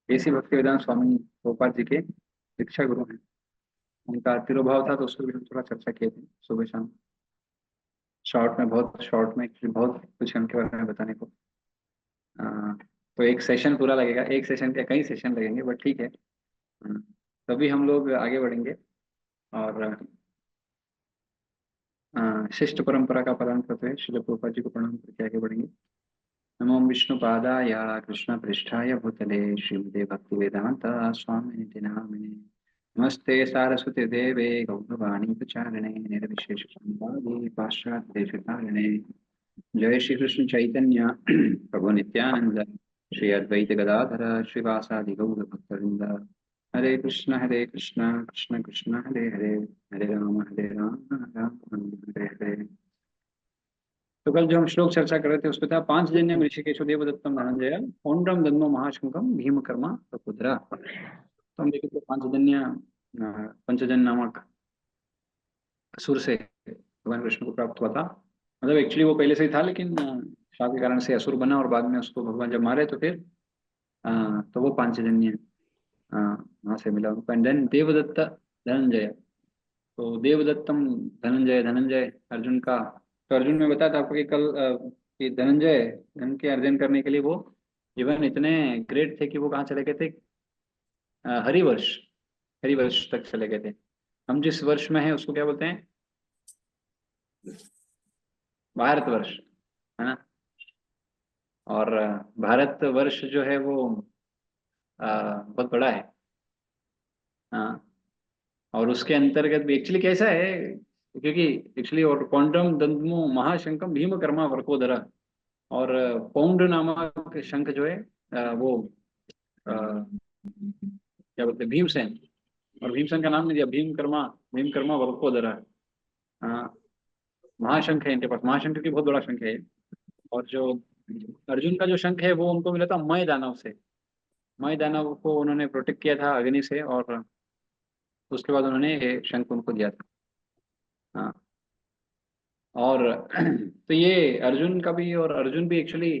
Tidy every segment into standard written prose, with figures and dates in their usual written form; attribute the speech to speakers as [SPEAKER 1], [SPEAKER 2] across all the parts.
[SPEAKER 1] देसी भक्तिवेदांत स्वामी गोपाल जी के शिक्षा गुरु हैं। उनका तिरुभाव था तो उसको भी हम थोड़ा चर्चा किए थे सुबह शाम। शॉर्ट में, बहुत शॉर्ट में actually बहुत कुछ है उनके बारे में बताने को। अ, तो एक सेशन पूरा लगेगा, एक सेशन क्या कई सेशन लगेंगे, बट ठीक है। तभी हम लोग आगे बढ़ेंगे और शिष्ट परंपरा का पालन करते हुए शिल प्रभुपाद जी को प्रणाम करके आगे बढ़ेंगे। नमो विष्णु पादाय कृष्ण पृष्ठाय भूतले श्रीमते भक्ति वेदांत स्वामी नामिने। नमस्ते सारस्वती देवे गौरवाणी प्रचारिणे निर्विशेष संवादे पाश्चात्य देशकारिणे। जय श्री कृष्ण चैतन्य प्रभु नित्यानंद श्री अद्वैत गदाधर श्रीवासादि गौर भक्तवृंद। हरे कृष्ण कृष्ण कृष्ण हरे हरे, हरे राम राम राम हरे हरे। तो कल जो हम श्लोक चर्चा कर रहे थे उसमें था पांचजन्यम ऋषिकेशो देवदत्तम धनंजय पौंड्रम दन्नो महाशंकम भीम कर्मा प्रकुद्रा। तो हम देखे थे पांचजन्य पंचजन नामक असुर से भगवान कृष्ण को प्राप्त हुआ था। मतलब एक्चुअली वो पहले से ही था, लेकिन शाप के कारण से असुर बना और बाद में उसको भगवान जब मारे तो फिर तो वो पांचजन्य वहां से मिला उनको। And then Devadatta Dhananjay. तो देवदत्तम धनंजय, धनंजय अर्जुन का। तो अर्जुन में बताया था आपको कि कल कि धनंजय धन के अर्जन करने के लिए वो इवन इतने ग्रेट थे कि वो कहाँ चले गए थे, हरिवर्ष, हरिवर्ष तक चले गए थे। हम जिस वर्ष में हैं उसको क्या बोलते हैं, भारतवर्ष, है ना। और भारत वर्ष जो है वो बहुत बड़ा है। हाँ। और उसके अंतर्गत भी एक्चुअली कैसा है, क्योंकि एक्चुअली और पौंड्रम दंडमो महाशंखम भीम कर्मा वरकोदरा। और पौंड नामक शंख जो है वो क्या बोलते हैं, भीमसेन। और भीमसेन का नाम नहीं दिया, भीम कर्मा वरकोदरा। हाँ, महाशंख है इनके पास, महाशंख की बहुत बड़ा शंख है। और जो अर्जुन का जो शंख है वो उनको मिला था मय दानव से। मय दानव को उन्होंने प्रोटेक्ट किया था अग्नि से, और उसके बाद उन्होंने ये शंख उनको दिया था। हाँ। और तो ये अर्जुन का भी, और अर्जुन भी एक्चुअली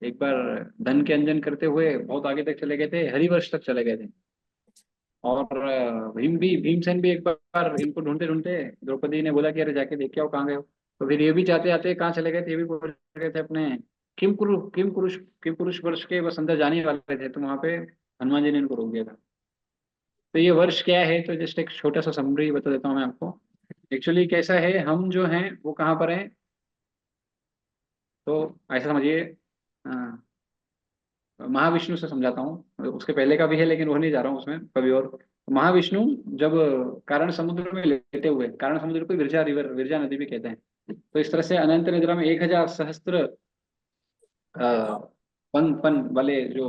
[SPEAKER 1] एक बार धन के अंजन करते हुए बहुत आगे तक चले गए थे, हरिवर्ष तक चले गए थे। और भीमसेन भी एक बार इनको ढूंढते ढूंढते द्रौपदी ने बोला कि अरे जाके देख के आओ कहाँ गए हो। तो फिर ये भी जाते जाते कहाँ चले गए थे, ये भी बोल गए थे अपने किम कुरुष वर्ष के बस अंदर जाने वाले थे, तो वहां पे हनुमान जी ने इनको रोक दिया था। तो ये वर्ष क्या है, तो जस्ट एक छोटा सा समरी बता देता हूँ मैं आपको। एक्चुअली कैसा है, हम जो हैं वो कहाँ पर हैं, तो ऐसा समझिए। महाविष्णु से समझाता हूँ, उसके पहले का भी है लेकिन वो नहीं जा रहा हूँ उसमें कभी और। महाविष्णु जब कारण समुद्र में लेटे हुए, कारण समुद्र को विरजा रिवर, विरजा नदी भी कहते हैं। तो इस तरह से अनंत निद्रा में 1000 सहस्त्र पन पन वाले जो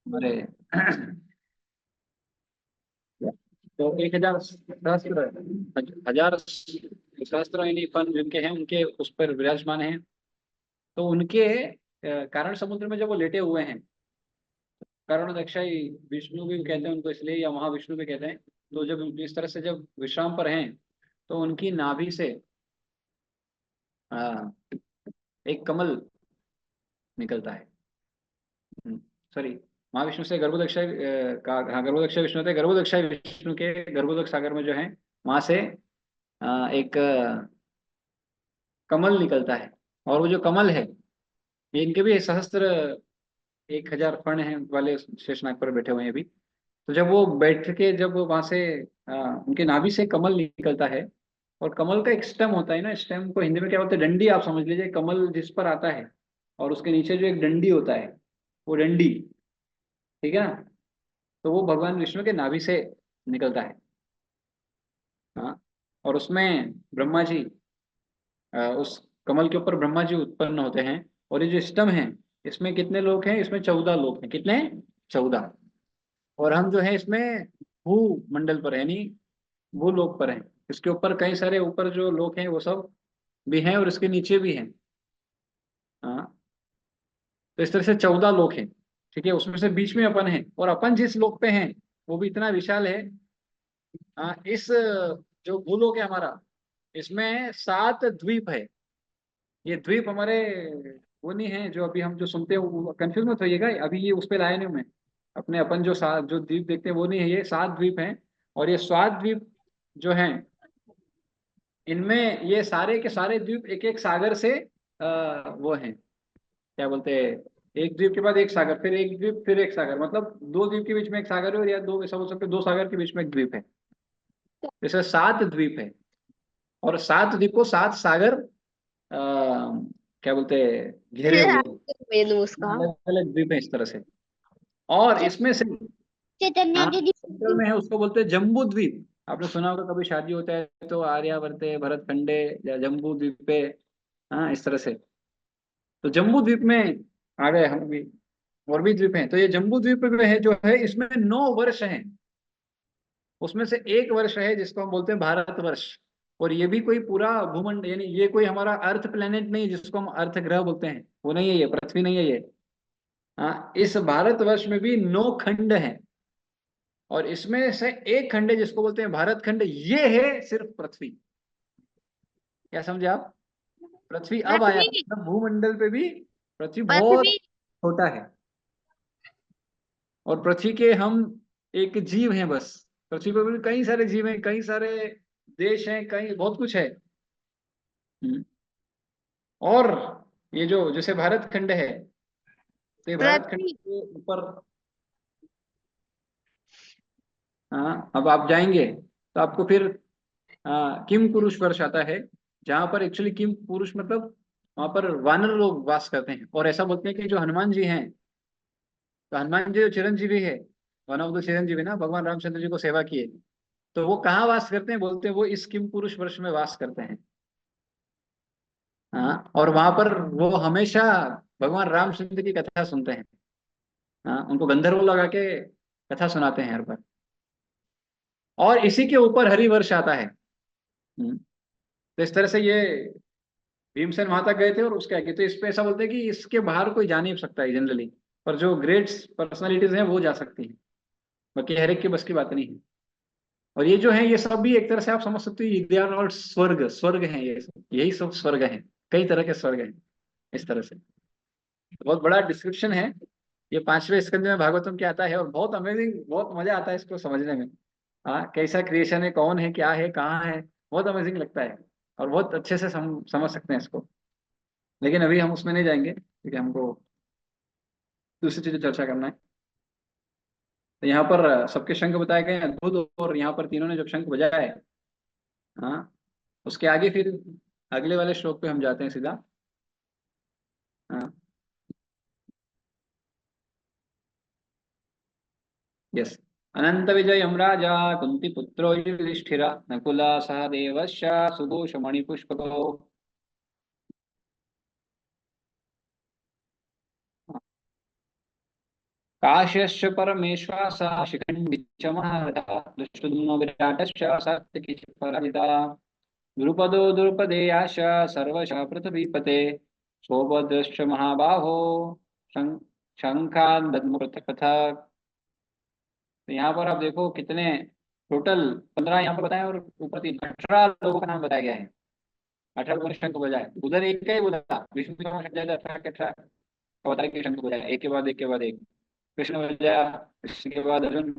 [SPEAKER 1] हमारे तो 1000 सहस्त्र, हजार सहस्त्र यानी पन जिनके हैं उनके उस पर विराजमान हैं। तो उनके कारण समुद्र में जब वो लेटे हुए हैं, करुण दक्षाई विष्णु भी कहते हैं उनको इसलिए, या महाविष्णु भी कहते हैं। तो जब इस तरह से जब विश्राम पर हैं, तो उनकी नाभि से आ, एक कमल निकलता है। सॉरी, महाविष्णु से गर्भोदक्षाई का, हाँ गर्भोदक्षाई विष्णु थे, गर्भोदक्षाई विष्णु के गर्भोदक सागर में जो है वहां से एक कमल निकलता है। और वो जो कमल है, ये इनके भी सहस्त्र 1000 फण हैं वाले शेषनाग पर बैठे हुए हैं अभी। तो जब वो बैठ के, जब वो वहां से उनके नाभि से कमल निकलता है, और कमल का एक स्टेम होता है ना, स्टेम को हिंदी में क्या बोलते हैं, डंडी आप समझ लीजिए, कमल जिस पर आता है और उसके नीचे जो एक डंडी होता है, वो डंडी, ठीक है ना। तो वो भगवान विष्णु के नाभि से निकलता है। हाँ। और उसमें ब्रह्मा जी, उस कमल के ऊपर ब्रह्मा जी उत्पन्न होते हैं। और ये जो स्टम है, इसमें कितने लोग हैं, इसमें 14 लोग हैं, कितने, 14। और हम जो है इसमें भू मंडल पर है, यानी भूलोक पर हैं। इसके ऊपर कई सारे ऊपर जो लोग हैं वो सब भी हैं, और इसके नीचे भी हैं। हाँ। तो इस तरह से 14 लोग हैं, ठीक है। उसमें से बीच में अपन है, और अपन जिस लोक पे हैं वो भी इतना विशाल है। इस जो भूलोक है हमारा, इसमें 7 द्वीप है। ये द्वीप हमारे वो नहीं है जो अभी हम जो सुनते हैं, वो कंफ्यूज मत होइएगा, अभी ये उस पे लाया नहीं हूं मैं। अपने अपन जो जो द्वीप देखते हैं वो नहीं है, ये 7 द्वीप हैं। और ये 7 द्वीप जो हैं, इनमें ये सारे के सारे द्वीप एक एक सागर से वो हैं, क्या बोलते हैं, एक द्वीप के बाद एक सागर, फिर एक द्वीप, फिर एक सागर, मतलब दो द्वीप के बीच में एक सागर है, और या दो ऐसा बोल सकते हैं, दो सागर के बीच में एक द्वीप है। जैसे 7 द्वीप है, और 7 द्वीप को 7 सागर क्या बोलते हैं, घेरे हुए हैं।
[SPEAKER 2] मेनू उसका।
[SPEAKER 1] अलग अलग द्वीप है इस तरह से। और इसमें से,
[SPEAKER 2] चैतन्य
[SPEAKER 1] हाँ,
[SPEAKER 2] दीदी।
[SPEAKER 1] सेंट्रल में है, उसको बोलते हैं जम्बू द्वीप। आपने सुना होगा कभी शादी होता है तो आर्यावर्ते भरत खंडे या जम्बू द्वीप पे, हाँ, इस तरह से। तो जम्बू द्वीप में आ गए हम भी। और भी द्वीप हैं, तो ये जम्बू द्वीप में है जो है, इसमें 9 वर्ष हैं। उसमें से एक वर्ष है जिसको हम बोलते हैं भारतवर्ष। और ये भी कोई पूरा भूमंड, यानी ये कोई हमारा अर्थ प्लेनेट नहीं जिसको हम अर्थ ग्रह बोलते हैं, वो नहीं है, ये पृथ्वी नहीं है ये। हाँ, इस भारतवर्ष में भी 9 खंड हैं। और इसमें से एक खंड है जिसको बोलते हैं भारत खंड, ये है सिर्फ पृथ्वी। क्या समझे आप? पृथ्वी अब आया,
[SPEAKER 2] पृथ्वी।
[SPEAKER 1] मतलब भूमंडल पे भी पृथ्वी बहुत
[SPEAKER 2] पृथ्वी।
[SPEAKER 1] छोटा है। और पृथ्वी के हम एक जीव हैं बस। पृथ्वी पर भी कई सारे जीव हैं, कई सारे देश हैं, कई बहुत कुछ है। हम्म। और ये जो जैसे भारत खंड है, तो ये भारत खंड
[SPEAKER 2] पृथ्वी।
[SPEAKER 1] के ऊपर, हाँ, अब आप जाएंगे तो आपको फिर किम पुरुष वर्ष आता है, जहां पर एक्चुअली किम पुरुष मतलब वहां पर वानर लोग वास करते हैं। और ऐसा बोलते हैं कि जो हनुमान जी हैं, तो हनुमान जी जो चिरंजीवी है, वन ऑफ द चिरंजीवी ना, भगवान रामचंद्र जी को सेवा किए, तो वो कहाँ वास करते हैं, बोलते हैं वो इस किम पुरुष वर्ष में वास करते हैं। हाँ, और वहां पर वो हमेशा भगवान रामचंद्र की कथा सुनते हैं। हाँ, उनको गंधर्व लगा के कथा सुनाते हैं हर बार। और इसी के ऊपर हरि वर्ष आता है। तो इस तरह से ये भीमसेन वहां तक गए थे, और उसके आगे तो इस पे ऐसा बोलते हैं कि इसके बाहर कोई जा नहीं सकता है जनरली, पर जो ग्रेट पर्सनालिटीज हैं वो जा सकती हैं। बाकी हर एक के बस की बात नहीं है। और ये जो है, ये सब भी एक तरह से आप समझ सकते हो, दे आर ऑल स्वर्ग, स्वर्ग हैं ये सब, यही सब स्वर्ग हैं। कई तरह के स्वर्ग हैं इस तरह से। बहुत बड़ा डिस्क्रिप्शन है। ये 5वें स्कंद में भागवतम के आता है, और बहुत अमेजिंग, बहुत मजा आता है इसको समझने में। हाँ, कैसा क्रिएशन है, कौन है, क्या है, कहाँ है, बहुत अमेजिंग लगता है। और बहुत अच्छे से समझ सकते हैं इसको। लेकिन अभी हम उसमें नहीं जाएंगे क्योंकि हमको दूसरी चीजें चर्चा करना है। तो यहाँ पर सबके शंख बताए गए हैं अद्भुत, और यहाँ पर तीनों ने जब शंख बजाए, हाँ, उसके आगे फिर अगले वाले श्लोक पे हम जाते हैं सीधा। हाँ, यस। अनंत विजयम राजा कुंती पुत्रो युधिष्ठिर नकुला सह देवश्च सुघोष मणिपुष्पको। काश्यश्च परमेश्वासः शिखण्डी च महारथः धृष्टद्युम्नो विराटश्च सात्यकी च पराजिता। द्रुपदो द्रुपदेयाश्च सर्वशः पृथ्वीपते सौभद्रश्च महाबाहो शं- शंखान् दद्म पृथक् पृथक्। तो यहाँ पर आप देखो कितने, टोटल 15 यहाँ पर बताए, और ऊपर 18 लोगों का नाम बताया गया है। 18 लोगों ने शंख बजाए, उधर एक का ही बोला था, विष्णु का शंख बजाया 18 के 18 अवतार के शंख बजाया, एक के बाद एक के बाद एक। कृष्ण बजाया, कृष्ण के बाद अर्जुन,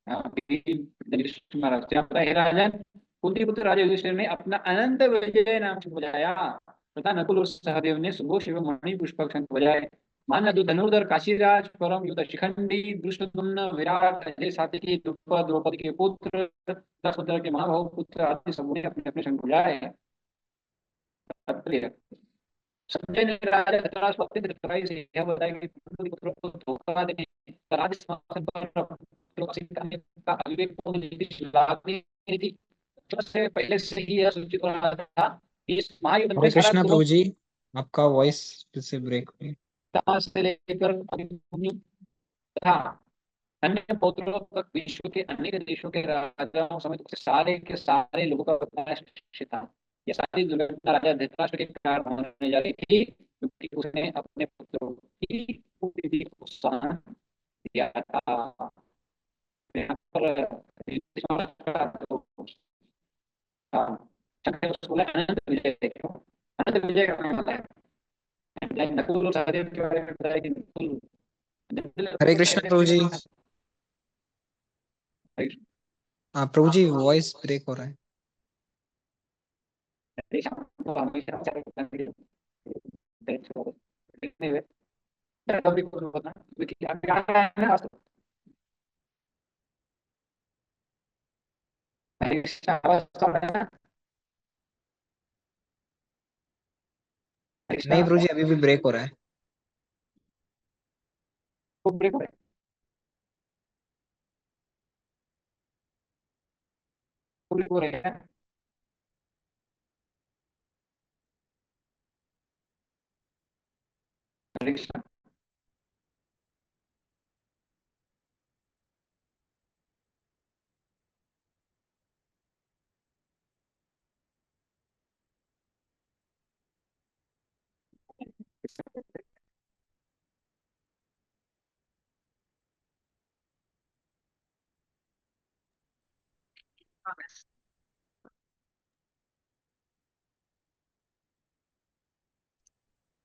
[SPEAKER 1] भीम, युधिष्ठिर महाराज। तो यहाँ पर हे राजन, कुंती पुत्र राजा युधिष्ठिर ने अपना अनंत विजय नाम शंख बजाया, तथा नकुल और सहदेव ने सुघोष एवं मणि पुष्पक शंख बजाए। मान्य धनुर्धर काशीराज परम युद्ध शिखंडी दुष्टद्युम्न विराट अजय सात्यकी द्रुपद द्रौपदी के पुत्र दशरथ के महाभाव पुत्र आदि सबने अपने अपने शंख बजाए। तात्पर्य, संजय ने राजा धृतराष्ट्र को अत्यंत कठिनाई से यह बताया कि कुंती पुत्रों को धोखा देने का राज्य सिंहासन पर पुत्रों को सिंह करने का अविवेकपूर्ण नीति लागू नहीं थी। तो से पहले से ही यह सूचित हो रहा था कि इस महायुद्ध में
[SPEAKER 3] हरे
[SPEAKER 1] सारा
[SPEAKER 3] कृष्णा
[SPEAKER 1] कुरुवंश
[SPEAKER 3] प्रभु जी, आपका वॉइस फिर से ब्रेक हुई।
[SPEAKER 1] से लेकर अभिमन्यु तथा अन्य पौत्रों तक विश्व के अनेक देशों के राजाओं समेत सारे के सारे लोगों का विनाश निश्चित था। यह सारी दुर्घटना राजा धृतराष्ट्र के कारण होने जा रही थी, क्योंकि उसने अपने पुत्रों की कुरीति को सहन किया था। यहाँ पर हाँ, उसको बोला अनंत विजय। क्यों अनंत विजय का मतलब है? नकुल और सहदेव के बारे में बताया कि नकुल
[SPEAKER 3] हरे कृष्ण प्रभु जी। हाँ प्रभु जी, वॉइस ब्रेक हो रहा है। नहीं प्रभु जी, अभी भी ब्रेक हो रहा है।
[SPEAKER 1] ब्रेक हो रहा है। हरे कृष्ण।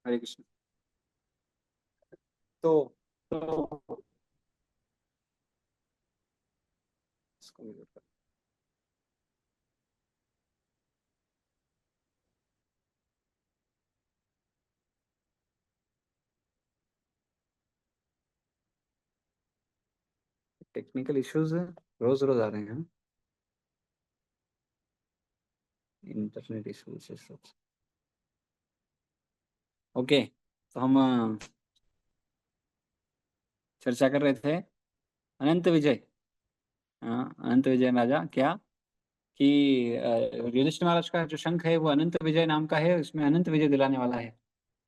[SPEAKER 3] हरे कृष्ण। तो
[SPEAKER 1] तो
[SPEAKER 3] इसको भी कर- टेक्निकल इश्यूज रोज रोज आ रहे हैं। Internet issues. ओके, तो हम चर्चा कर रहे थे अनंत विजय। हाँ, अनंत विजय राजा क्या कि युधिष्ठिर महाराज का जो शंख है वो अनंत विजय नाम का है, उसमें अनंत विजय दिलाने वाला है।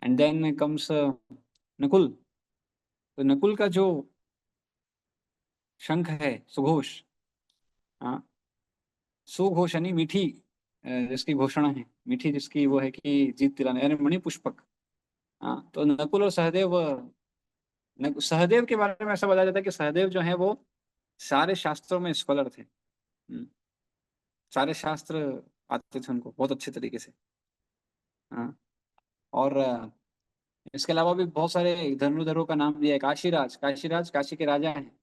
[SPEAKER 3] And then comes Nakul. तो नकुल का जो शंख है सुघोष, हाँ, सुघोष यानी मीठी, जिसकी घोषणा है मीठी, जिसकी वो है कि जीत दिलाने, यानी मणिपुष्पक। हाँ, तो नकुल और सहदेव, सहदेव के बारे में ऐसा बताया जाता है कि सहदेव जो है वो सारे शास्त्रों में स्कॉलर थे। सारे शास्त्र आते थे उनको बहुत अच्छे तरीके से। हाँ, और इसके अलावा भी बहुत सारे धनुर्धरों का नाम दिया है। काशीराज, काशीराज काशी के राजा हैं।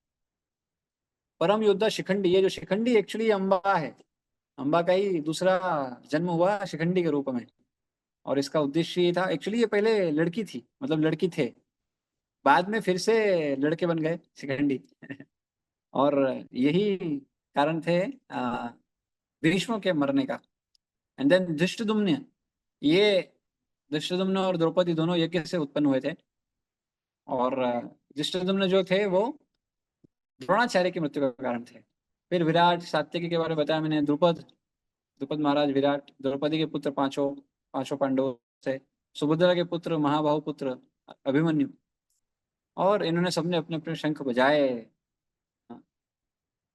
[SPEAKER 3] परम योद्धा शिखंडी, ये जो शिखंडी एक्चुअली अम्बा है, अम्बा का ही दूसरा जन्म हुआ शिखंडी के रूप में। और इसका उद्देश्य ये था, एक्चुअली ये पहले लड़की थी, मतलब लड़की थे, बाद में फिर से लड़के बन गए शिखंडी। और यही कारण थे आ, भीष्म के मरने का। एंड देन धृष्टद्युम्न, ये धृष्टद्युम्न और द्रौपदी दोनों यज्ञ से उत्पन्न हुए थे। और धृष्टद्युम्न जो थे वो द्रोणाचार्य की मृत्यु का कारण थे। फिर विराट, सात्यकी के बारे में बताया मैंने, द्रुपद, द्रुपद महाराज, विराट, द्रौपदी के पुत्र पांचों, पांचों पांडव थे, सुभद्रा के पुत्र, महाबाहु पुत्र अभिमन्यु। और इन्होंने सबने अपने अपने शंख बजाए।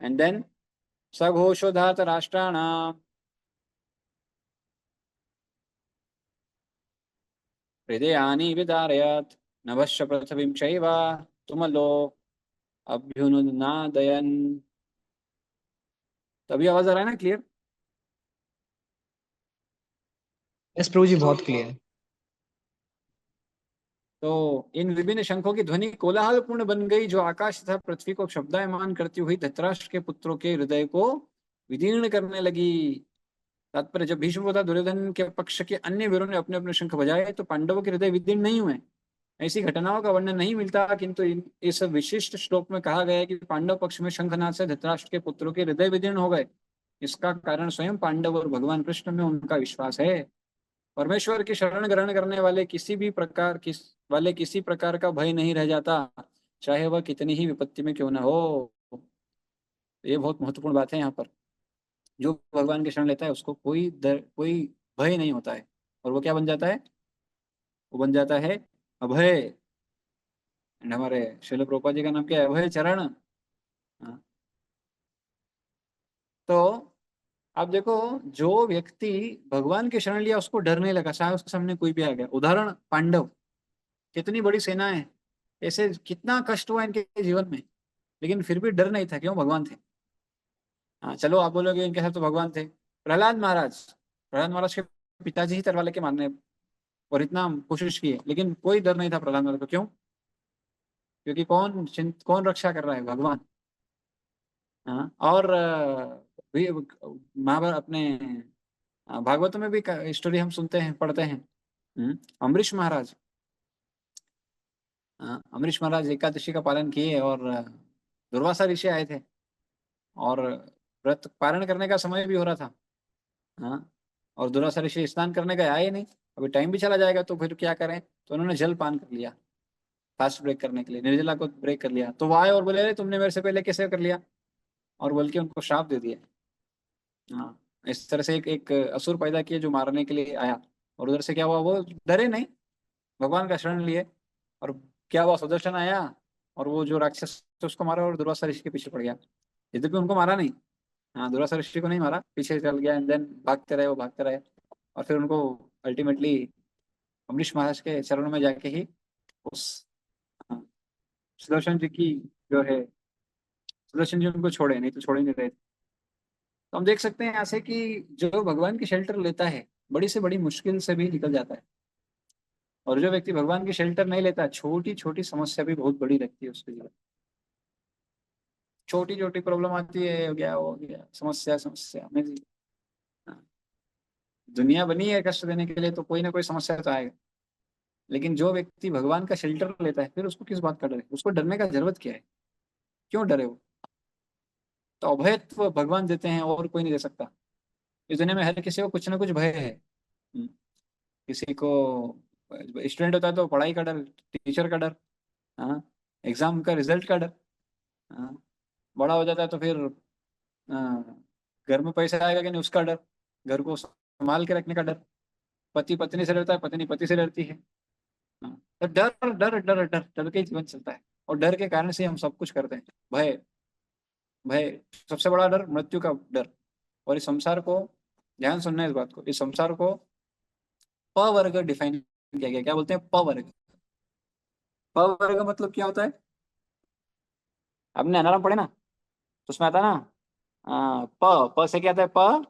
[SPEAKER 3] एंड देन सघोषोधात राष्ट्राणाम हृदयानि विदारयत् नभश्च पृथिवीं चैव तुमलो अभ्युन्नादयन्। तभी आवाज आ रहा है ना क्लियर? यस प्रभु जी, बहुत क्लियर है।
[SPEAKER 1] तो इन विभिन्न शंखों की ध्वनि कोलाहलपूर्ण बन गई, जो आकाश तथा पृथ्वी को शब्दायमान करती हुई धृतराष्ट्र के पुत्रों के हृदय को विदीर्ण करने लगी। तात्पर्य, जब भीष्म तथा दुर्योधन के पक्ष के अन्य वीरों ने अपने अपने शंख बजाए तो पांडवों के हृदय विदीर्ण नहीं हुए। ऐसी घटनाओं का वर्णन नहीं मिलता, किंतु इस विशिष्ट श्लोक में कहा गया है कि पांडव पक्ष में शंखनाद से धृतराष्ट्र के पुत्रों के हृदय विदीर्ण हो गए। इसका कारण स्वयं पांडव और भगवान कृष्ण में उनका विश्वास है। परमेश्वर की शरण ग्रहण करने वाले किसी प्रकार का भय नहीं रह जाता, चाहे वह कितनी ही विपत्ति में क्यों न हो। ये बहुत महत्वपूर्ण बात है यहाँ पर। जो भगवान की शरण लेता है उसको कोई भय नहीं होता है। और वो क्या बन जाता है? वो बन जाता है अभय। And हमारे श्रील प्रभुपाद जी का नाम क्या है? अभय चरण। हाँ, तो आप देखो, जो व्यक्ति भगवान की शरण लिया उसको डर नहीं लगा, चाहे उसके सामने कोई भी आ गया। उदाहरण पांडव, कितनी बड़ी सेना है, ऐसे कितना कष्ट हुआ इनके जीवन में, लेकिन फिर भी डर नहीं था। क्यों? भगवान थे। हाँ, चलो आप बोलोगे इनके साथ तो भगवान थे। प्रहलाद महाराज, प्रहलाद महाराज के पिताजी ही तरह लेके मारने
[SPEAKER 3] और इतना कोशिश की है, लेकिन कोई डर नहीं था प्रहलाद को। क्यों? क्योंकि कौन रक्षा कर रहा है? भगवान। हाँ, और भी महाभारत अपने भागवत में भी स्टोरी हम सुनते हैं, पढ़ते हैं। अम्बरीश महाराज, अम्बरीश महाराज एकादशी का पालन किए और दुर्वासा ऋषि आए थे, और व्रत पारण करने का समय भी हो रहा था। हाँ, और दुर्वासा ऋषि स्नान करने का आए नहीं, अभी टाइम भी चला जाएगा तो फिर क्या करें, तो उन्होंने जल पान कर लिया फास्ट ब्रेक करने के लिए, निर्जला को ब्रेक कर लिया। तो वो आए और बोले, अरे तुमने मेरे से पहले कैसे कर लिया, और बोल के उनको श्राप दे दिया। हाँ, इस तरह से एक असुर पैदा किए जो मारने के लिए आया। और उधर से क्या हुआ, वो डरे नहीं, भगवान का शरण लिए। और क्या हुआ, सुदर्शन आया और वो जो राक्षस था उसको मारा और दुर्वासा ऋषि के पीछे पड़ गया। यद्यपि उनको मारा नहीं, हाँ, दुर्वासा ऋषि को नहीं मारा, पीछे चल गया। एंड देन भागते रहे, वो भागते रहे, और फिर उनको अल्टीमेटली अम्बरीश महाराज के चरणों में जाके ही उस, हाँ, सुदर्शन जी की जो है, सुदर्शन जी उनको छोड़े, नहीं तो छोड़ ही नहीं रहे थे। तो हम देख सकते हैं यहाँ से कि जो भगवान की शेल्टर लेता है, बड़ी से बड़ी मुश्किल से भी निकल जाता है। और जो व्यक्ति भगवान की शेल्टर नहीं लेता, छोटी छोटी समस्या भी बहुत बड़ी लगती है उसके जीवन। छोटी छोटी प्रॉब्लम आती है, हो गया समस्या, समस्या में हाँ, दुनिया बनी है कष्ट देने के लिए, तो कोई ना कोई समस्या तो आएगा। लेकिन जो व्यक्ति भगवान का शेल्टर लेता है, फिर उसको किस बात का डर है? उसको डरने का जरूरत क्या है? क्यों डरे वो? तो अभयत्व भगवान देते हैं और कोई नहीं दे सकता। इस दुनिया में हर किसी को कुछ ना कुछ भय है। हम्म, किसी को, स्टूडेंट होता है तो पढ़ाई का डर, टीचर का डर, हाँ, एग्जाम का रिजल्ट का डर, हाँ, बड़ा हो जाता है तो फिर घर में पैसा आएगा कि नहीं उसका डर, घर को संभाल के रखने का डर, पति पत्नी से डरता है, पत्नी पति से डरती है। हाँ, तो डर डर डर डर डर के ही जीवन चलता है, और डर के कारण से हम सब कुछ करते हैं। भय, भय सबसे बड़ा डर, मृत्यु का डर। और इस संसार को, ध्यान सुनना है इस बात को, इस संसार को प वर्ग डिफाइन किया गया। क्या बोलते हैं? प वर्ग। प वर्ग मतलब क्या होता है? आपने अनाराम पढ़े ना, तो उसमें आता है ना, प से क्या आता है? प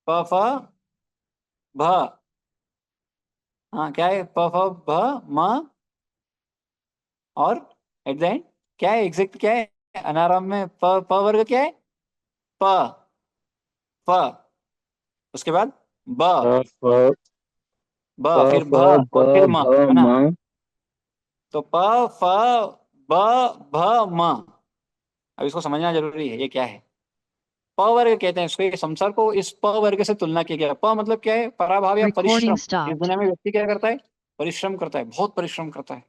[SPEAKER 3] प फ भ। हाँ, क्या है? प फ भ म, और एट द एंड क्या है? एग्जैक्ट क्या है अनाराम में? प वर्ग क्या है? प, फ, उसके बाद ब,
[SPEAKER 2] फ फ
[SPEAKER 3] फिर
[SPEAKER 2] फ
[SPEAKER 3] भ,
[SPEAKER 2] ब
[SPEAKER 3] और फिर म,
[SPEAKER 2] भ
[SPEAKER 3] है ना?
[SPEAKER 2] म।
[SPEAKER 3] तो प, फ, ब, भ, म। अब इसको समझना जरूरी है, ये क्या है? प वर्ग कहते हैं इसको, ये संसार को इस प वर्ग से तुलना किया गया। प मतलब क्या है? पराभाव या
[SPEAKER 4] Recording
[SPEAKER 3] परिश्रम। इस
[SPEAKER 4] stopped.
[SPEAKER 3] दुनिया में व्यक्ति क्या करता है? परिश्रम करता है, बहुत परिश्रम करता है,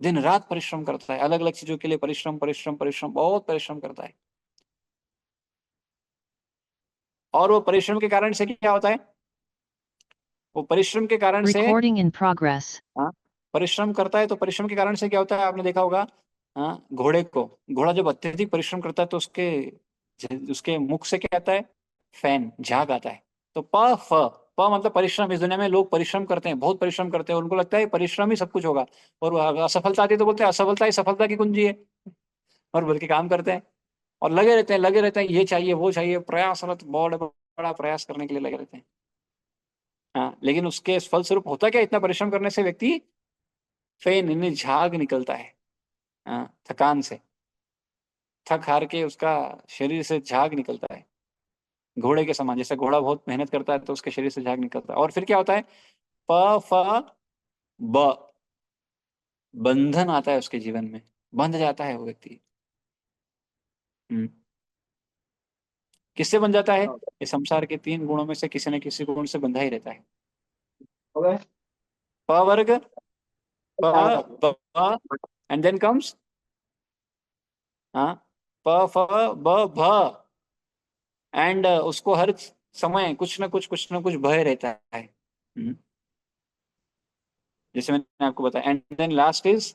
[SPEAKER 3] दिन रात परिश्रम करता है, अलग अलग चीजों के लिए परिश्रम परिश्रम परिश्रम, बहुत परिश्रम करता है। और वो परिश्रम के कारण से क्या होता है? वो परिश्रम के कारण से,
[SPEAKER 4] Recording in progress.
[SPEAKER 3] हाँ, परिश्रम करता है, तो परिश्रम के कारण से क्या होता है? आपने देखा होगा, हाँ, घोड़े को, घोड़ा जब अत्यधिक परिश्रम करता है तो उसके मुख से क्या आता है? फैन, झाग आता है। तो प मतलब परिश्रम। इस दुनिया में लोग परिश्रम करते हैं, बहुत परिश्रम करते हैं, और उनको लगता है परिश्रम ही सब कुछ होगा। और असफलता आती है तो बोलते हैं असफलता ही सफलता की कुंजी है, और बोल के काम करते हैं, और लगे रहते हैं, लगे रहते हैं, ये चाहिए वो चाहिए, प्रयासरत, बहुत बड़ा प्रयास करने के लिए लगे रहते हैं। हाँ, लेकिन उसके फलस्वरूप होता क्या? इतना परिश्रम करने से व्यक्ति फेन, इन्हें झाग निकलता है, हाँ, थकान से, थक हार के उसका शरीर से झाग निकलता है, घोड़े के समान। जैसे घोड़ा बहुत मेहनत करता है तो उसके शरीर से झाग निकलता है। और फिर क्या होता है? प फ ब, बंधन आता है उसके जीवन में, बंध जाता है वो व्यक्ति। हम्म, किससे बन जाता है? ये संसार के 3 गुणों में से किसी न किसी गुण से बंधा ही रहता है। हो गए? प वर्ग, प ब, एंड देन कम्स, हाँ, प फ ब भ, एंड उसको हर समय कुछ ना कुछ भय रहता है। जैसे मैंने आपको बताया, and then last is,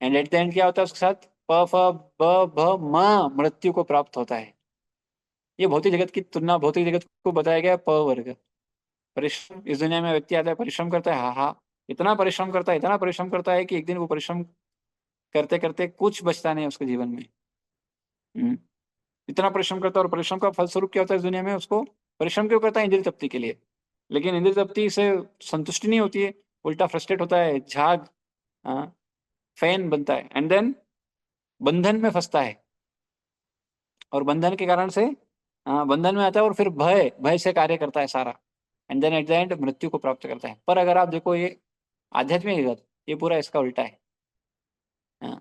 [SPEAKER 3] and at the end क्या होता है उसके साथ? प फ ब भ म, मृत्यु को प्राप्त होता है। ये भौतिक जगत की तुलना, भौतिक जगत को बताया गया प वर्ग। परिश्रम, इस दुनिया में व्यक्ति आता है, परिश्रम करता है, हाँ हाँ, इतना परिश्रम करता है, इतना परिश्रम करता है कि एक दिन वो परिश्रम करते करते कुछ बचता नहीं है उसके जीवन में। हम्म, इतना परिश्रम करता है, और परिश्रम का फलस्वरूप क्या होता है इस दुनिया में? उसको परिश्रम क्यों करता है? इंद्रिय तृप्ति के लिए। लेकिन इंद्र तृप्ति से संतुष्टि नहीं होती है, उल्टा फ्रस्ट्रेट होता है, झाग फैन बनता है, एंड देन बंधन में फंसता है, और बंधन के कारण से बंधन में आता है, और फिर भय भय से कार्य करता है सारा, and then at the end मृत्यु को प्राप्त करता है। पर अगर आप देखो ये आध्यात्मिक जगत, ये पूरा इसका उल्टा है। हाँ,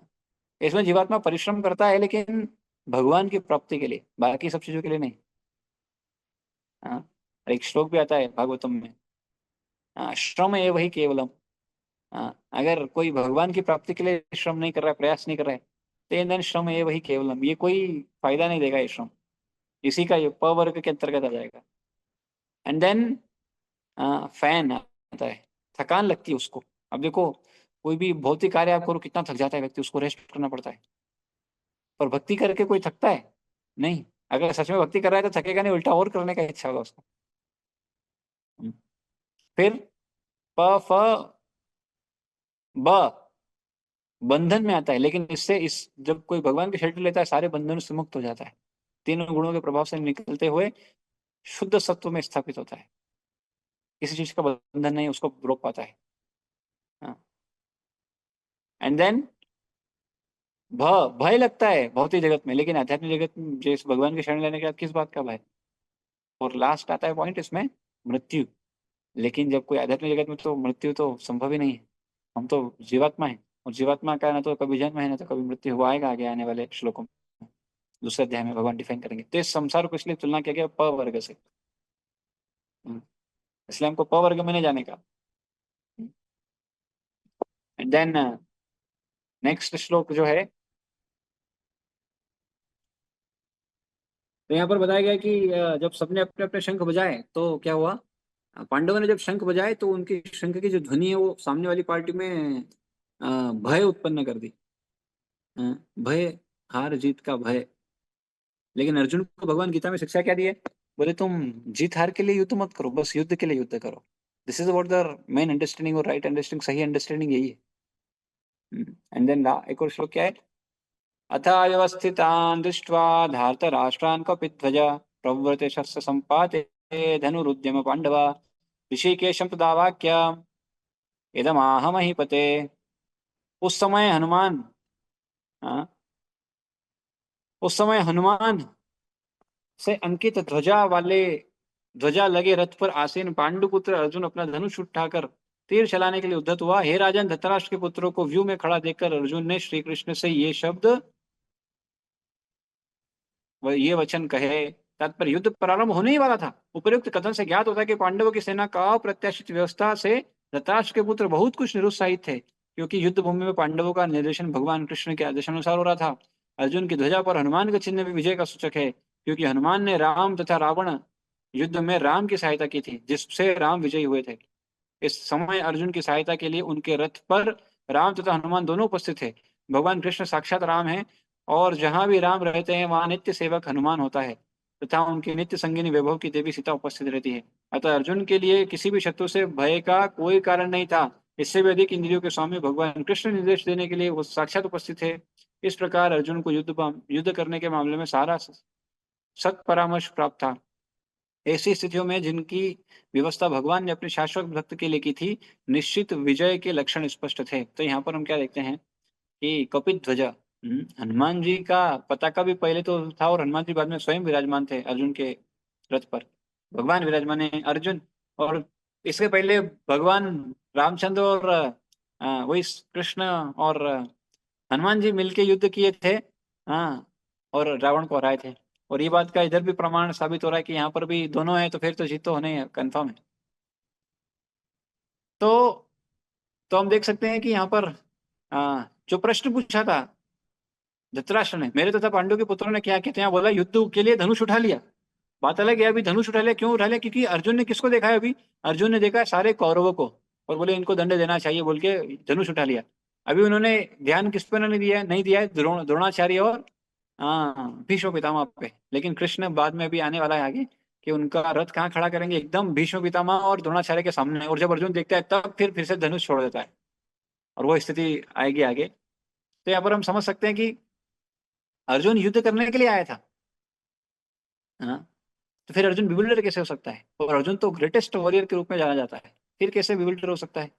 [SPEAKER 3] इसमें जीवात्मा परिश्रम करता है लेकिन भगवान की प्राप्ति के लिए, बाकी सब चीजों के लिए नहीं। हाँ, एक श्लोक भी आता है भागवतम में, श्रम है वही केवलम। अगर कोई भगवान की प्राप्ति के लिए श्रम नहीं कर रहा है, प्रयास नहीं कर रहा है, तो देन श्रम है वही केवलम, ये कोई फायदा नहीं देगा ये श्रम, इसी का ये प वर्ग के अंतर्गत आ जाएगा। एंड देन फैन आता है, थकान लगती है उसको। अब देखो कोई भी भौतिक कार्य आप करो, कितना थक जाता है व्यक्ति, उसको रेस्ट करना पड़ता है, पर भक्ति करके कोई थकता है नहीं। अगर सच में भक्ति कर रहा है तो थकेगा नहीं, उल्टा और करने का इच्छा होगा उसको। फिर प फ ब बंधन में आता है, लेकिन इससे इस जब कोई भगवान के शरण लेता है सारे बंधनों से मुक्त हो जाता है, तीनों गुणों के प्रभाव से निकलते हुए शुद्ध सत्व में स्थापित होता है, किसी चीज का बंधन नहीं उसको रोक पाता है। एंड देन भय लगता है भौतिक जगत में, लेकिन आध्यात्मिक जगत में जिस भगवान के शरण लेने के बाद किस बात का भय। और लास्ट आता है पॉइंट इसमें, मृत्यु। लेकिन जब कोई आध्यात्मिक जगत में तो मृत्यु तो संभव ही नहीं है, हम तो जीवात्मा है, और जीवात्मा का ना तो कभी जन्म है ना तो कभी मृत्यु हुआ आएगा आगे आने वाले श्लोकों में, दूसरे अध्याय में भगवान डिफाइन करेंगे। तो इस संसार को इसलिए तुलना किया गया प वर्ग से, इसलिए हमको प वर्ग में नहीं जाने का। एंड देन नेक्स्ट श्लोक जो है, तो यहाँ पर बताया गया कि जब सबने अपने अपने शंख बजाए तो क्या हुआ, पांडवों ने जब शंख बजाए तो उनकी शंख की जो ध्वनि है वो सामने वाली पार्टी में भय उत्पन्न कर दी। भय, हार जीत का भय। लेकिन अर्जुन को भगवान गीता में शिक्षा क्या दी है, बोले तुम जीत हार के लिए युद्ध मत करो, बस युद्ध के लिए युद्ध करो। This is what the main understanding और राइट अंडरस्टैंडिंग, सही अंडरस्टैंडिंग यही है। एंड देन एक और श्लोक क्या है, अथा व्यवस्थितान् दृष्ट्वा धार्तराष्ट्रान् कपिध्वज प्रवृत्ते शस्त्र सम्पाते धनुरुद्यम पांडवा ऋषिकेशं तदा वाक्य इदमाह महीपते। उस समय हनुमान, हाँ, उस समय हनुमान से अंकित ध्वजा लगे रथ पर आसीन पांडुपुत्र अर्जुन अपना धनुष उठाकर तीर चलाने के लिए उद्धत हुआ। हे राजन, धृतराष्ट्र के पुत्रों को व्यू में खड़ा देखकर अर्जुन ने श्री कृष्ण से ये वचन कहे। तात्पर्य, युद्ध प्रारंभ होने ही वाला था। उपयुक्त कथन से ज्ञात होता है कि पांडवों की सेना का अप्रत्याशित व्यवस्था से धृतराष्ट्र के पुत्र बहुत कुछ निरुत्साहित थे, क्योंकि युद्ध भूमि में पांडवों का निर्देशन भगवान कृष्ण के आदेशानुसार हो रहा था। अर्जुन की ध्वजा पर हनुमान का चिन्ह भी विजय का सूचक है, क्योंकि हनुमान ने राम तथा रावण युद्ध में राम की सहायता की थी, जिससे राम विजयी हुए थे। इस समय अर्जुन की सहायता के लिए उनके रथ पर राम तथा हनुमान दोनों उपस्थित थे। भगवान कृष्ण साक्षात राम हैं, और जहां भी राम रहते हैं वहां नित्य सेवक हनुमान होता है, तथा उनकी नित्य संगिनी वैभव की देवी सीता उपस्थित रहती है। अतः अर्जुन के लिए किसी भी शत्रु से भय का कोई कारण नहीं था। इससे भी अधिक इंद्रियों के स्वामी भगवान कृष्ण निर्देश देने के लिए वो साक्षात उपस्थित थे। इस प्रकार अर्जुन को युद्ध करने के मामले में सारा सत परामर्श प्राप्त था। ऐसी स्थितियों में जिनकी व्यवस्था भगवान ने अपने शाश्वत भक्त के लिए की थी, निश्चित विजय के लक्षण स्पष्ट थे। तो यहाँ पर हम क्या देखते हैं कि कपित ध्वजा, हनुमान जी का पताका भी पहले तो था, और हनुमान जी बाद में स्वयं विराजमान थे अर्जुन के रथ पर। भगवान विराजमान है, अर्जुन, और इसके पहले भगवान रामचंद्र और वही कृष्ण और हनुमान जी मिलके युद्ध किए थे। हाँ, और रावण को हराए थे। और ये बात का इधर भी प्रमाण साबित हो रहा है कि यहाँ पर भी दोनों है, तो फिर तो जीत तो होने कंफर्म है। तो हम देख सकते हैं कि यहाँ पर जो प्रश्न पूछा था धृतराष्ट्र ने, मेरे तथा पांडु के पुत्रों ने क्या किया, यहाँ बोला युद्ध के लिए धनुष उठा लिया। बात अलग है, अभी धनुष उठा लिया, क्यों उठा लिया, क्योंकि अर्जुन ने किसको देखा है, अभी अर्जुन ने देखा है सारे कौरवों को, और बोले इनको दंड देना चाहिए बोल के धनुष उठा लिया। अभी उन्होंने ध्यान किस पर नहीं दिया है, द्रोणाचार्य और भीष्म पितामह पे। लेकिन कृष्ण बाद में भी आने वाला है आगे कि उनका रथ कहाँ खड़ा करेंगे, एकदम भीष्म पितामह और द्रोणाचार्य के सामने। और जब अर्जुन देखता है तब फिर से धनुष छोड़ देता है, और वो स्थिति आएगी आगे। तो यहाँ पर हम समझ सकते हैं कि अर्जुन युद्ध करने के लिए आया था। हाँ, तो फिर अर्जुन बिविल्डर कैसे हो सकता है? और अर्जुन तो ग्रेटेस्ट वॉरियर के रूप में जाना जाता है, फिर कैसे बिविल्डर हो सकता है?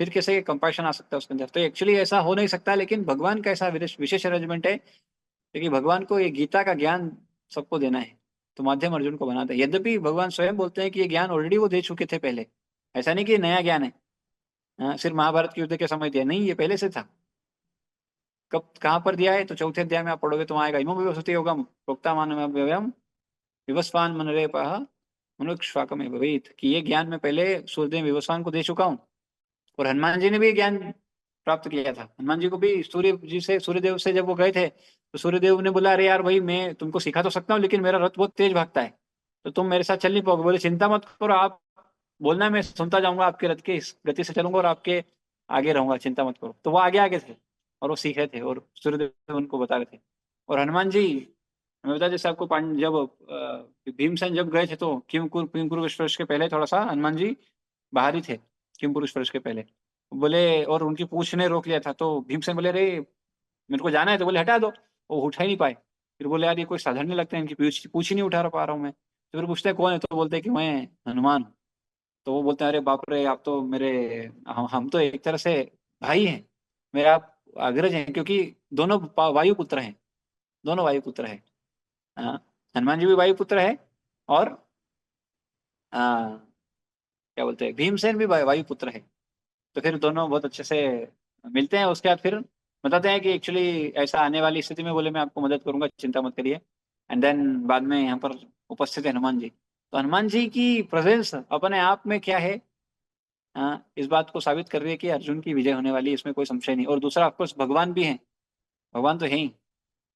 [SPEAKER 3] फिर कैसे कंपैशन आ सकता है उसके अंदर? तो एक्चुअली ऐसा हो नहीं सकता, लेकिन भगवान का ऐसा विशेष अरेंजमेंट है, क्योंकि भगवान को ये गीता का ज्ञान सबको देना है, तो माध्यम अर्जुन को बनाता है। यद्यपि भगवान स्वयं बोलते हैं कि ये ज्ञान ऑलरेडी वो दे चुके थे पहले, ऐसा नहीं कि ये नया ज्ञान है, सिर्फ महाभारत के युद्ध के समय दिया नहीं, ये पहले से था। कब कहाँ पर दिया है? तो चौथे अध्याय में आप पढ़ोगे तो आएगा, इमं विवस्वते योगम प्रोक्ता मानव्यम विवस्वान मनरेपः मनुष्वाकमे भवेत्, कि ये ज्ञान मैं पहले सूर्यदेव विवस्वान को दे चुका हूँ। और हनुमान जी ने भी ज्ञान प्राप्त किया था। हनुमान जी को भी सूर्यदेव से जब वो गए थे, तो सूर्यदेव ने बोला, अरे यार भाई, मैं तुमको सिखा तो सकता हूँ, लेकिन मेरा रथ बहुत तेज भागता है, तो तुम मेरे साथ चल नहीं पाओगे। बोले चिंता मत करो, आप बोलना, मैं सुनता जाऊंगा, आपके रथ की इस गति से चलूंगा और आपके आगे रहूंगा, चिंता मत करो। तो वो आगे आगे थे और वो सीख रहे थे, और सूर्यदेव उनको बता रहे थे। और हनुमान जी, मैं बता, जैसे आपको जब भीमसेन जब गए थे, तो किम कुरुक्षेत्र के पहले थोड़ा सा हनुमान जी बाहर ही थे, किम कुरुक्षेत्र के पहले। बोले, और उनकी पूछ ने रोक लिया था, तो भीमसेन बोले, अरे मेरे को जाना है, तो बोले हटा दो, वो उठा ही नहीं पाए। फिर बोले, यार ये कोई साधारण नहीं लगता है, इनकी पूछ ही नहीं उठा पा रहा हूँ मैं। तो फिर पूछते हैं कौन है, तो बोलते हैं कि मैं हनुमान हूँ। तो वो बोलते हैं, अरे बाप रे, आप तो मेरे, हम तो एक तरह से भाई हैं, मेरे आप अग्रज हैं, क्योंकि दोनों वायुपुत्र हैं, दोनों वायुपुत्र है। हाँ, हनुमान जी भी वायुपुत्र है, और क्या बोलते हैं, भीमसेन भी वायुपुत्र है। तो फिर दोनों बहुत अच्छे से मिलते हैं। उसके बाद फिर बताते हैं कि एक्चुअली ऐसा आने वाली स्थिति में, बोले मैं आपको मदद करूंगा, चिंता मत करिए। एंड देन बाद में यहाँ पर उपस्थित है हनुमान जी। तो हनुमान जी की प्रेजेंस अपने आप में क्या है, इस बात को साबित कर रही है कि अर्जुन की विजय होने वाली है, इसमें कोई संशय नहीं। और दूसरा ऑफकोर्स भगवान भी है, भगवान तो है ही,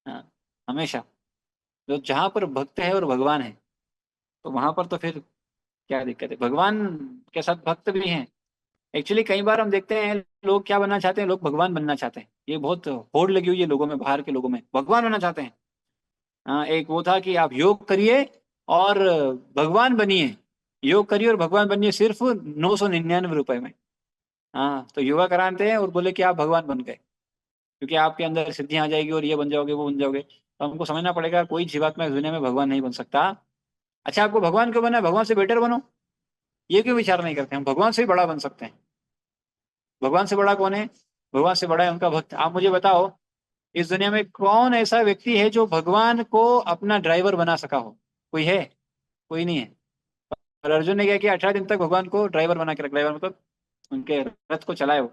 [SPEAKER 3] हाँ, हमेशा। जो जहाँ पर भक्त है और भगवान है, तो वहां पर तो फिर क्या दिक्कत है? भगवान के साथ भक्त भी हैं। एक्चुअली कई बार हम देखते हैं, लोग क्या बनना चाहते हैं, लोग भगवान बनना चाहते हैं। ये बहुत होड़ लगी हुई है लोगों में, बाहर के लोगों में भगवान बनना चाहते हैं। हाँ, एक वो था कि आप योग करिए और भगवान बनिए, योग करिए और भगवान बनिए, सिर्फ 999 रुपए में। हाँ, तो योगा कराते हैं और बोले कि आप भगवान बन गए, क्योंकि आपके अंदर सिद्धियां आ जाएगी और ये बन जाओगे, वो बन जाओगे। तो हमको समझना पड़ेगा, कोई जीवात्मा इस दुनिया में भगवान नहीं बन सकता। अच्छा, आपको भगवान क्यों बनना है? भगवान से बेटर बनो, ये क्यों विचार नहीं करते? हम भगवान से भी बड़ा बन सकते हैं। भगवान से बड़ा कौन है? भगवान से बड़ा है उनका भक्त। आप मुझे बताओ, इस दुनिया में कौन ऐसा व्यक्ति है जो भगवान को अपना ड्राइवर बना सका हो? कोई है? कोई नहीं है। और अर्जुन ने क्या किया? 18 दिन तक भगवान को ड्राइवर बना के रख, ड्राइवर मतलब उनके रथ को चलाए वो।